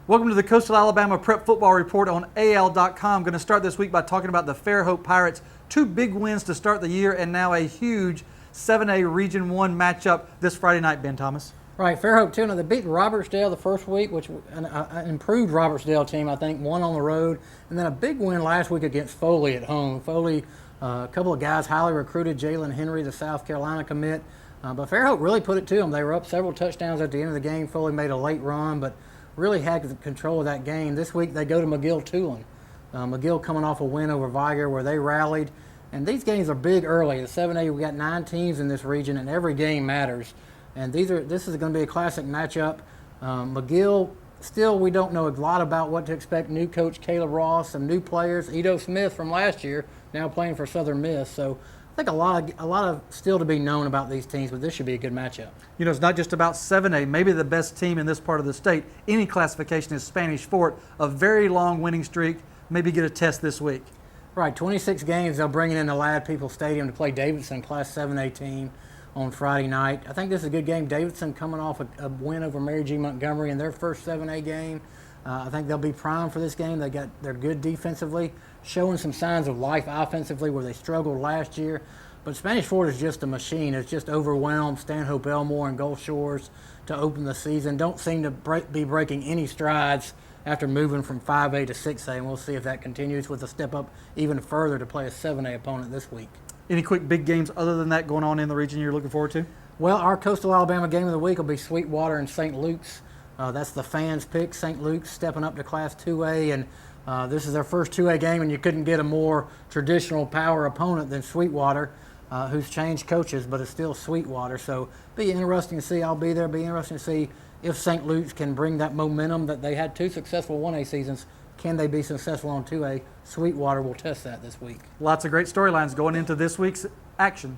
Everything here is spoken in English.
Welcome to the Coastal Alabama Prep Football Report on AL.com. Going to start this week by talking about the Fairhope Pirates. Two big wins to start the year and now a huge 7A Region 1 matchup this Friday night, Ben Thomas. Right, Fairhope too. Now they beat Robertsdale the first week, which an improved Robertsdale team, I think, won on the road. And then a big win last week against Foley at home. Foley, a couple of guys highly recruited, Jalen Henry, the South Carolina commit. But Fairhope really put it to them. They were up several touchdowns at the end of the game. Foley made a late run, but really had control of that game. This week they go to McGill-Toolen. McGill coming off a win over Viger where they rallied. And these games are big early. The 7A, we got 9 teams in this region, and every game matters. And this is going to be a classic matchup. McGill, still we don't know a lot about what to expect. New coach Caleb Ross, some new players. Edo Smith from last year, now playing for Southern Miss. So I think a lot of still to be known about these teams, but this should be a good matchup. You know, it's not just about 7A. Maybe the best team in this part of the state, any classification, is Spanish Fort. A very long winning streak. Maybe get a test this week. Right, 26 games. They'll bring it into Ladd People Stadium to play Davidson, Class 7A team, on Friday night. I think this is a good game. Davidson coming off a win over Mary G. Montgomery in their first 7A game. I think they'll be primed for this game. They're good defensively, showing some signs of life offensively where they struggled last year. But Spanish Fort is just a machine. It's just overwhelmed Stanhope, Elmore, and Gulf Shores to open the season. Don't seem to be breaking any strides after moving from 5A to 6A, and we'll see if that continues with a step up even further to play a 7A opponent this week. Any quick big games other than that going on in the region you're looking forward to? Well, our Coastal Alabama game of the week will be Sweetwater and St. Luke's. That's the fans' pick. St. Luke's stepping up to Class 2A, and this is their first 2A game, and you couldn't get a more traditional power opponent than Sweetwater, who's changed coaches, but it's still Sweetwater. So be interesting to see. I'll be there. Be interesting to see if St. Luke's can bring that momentum that they had 2 successful 1A seasons. Can they be successful on 2A? Sweetwater will test that this week. Lots of great storylines going into this week's action.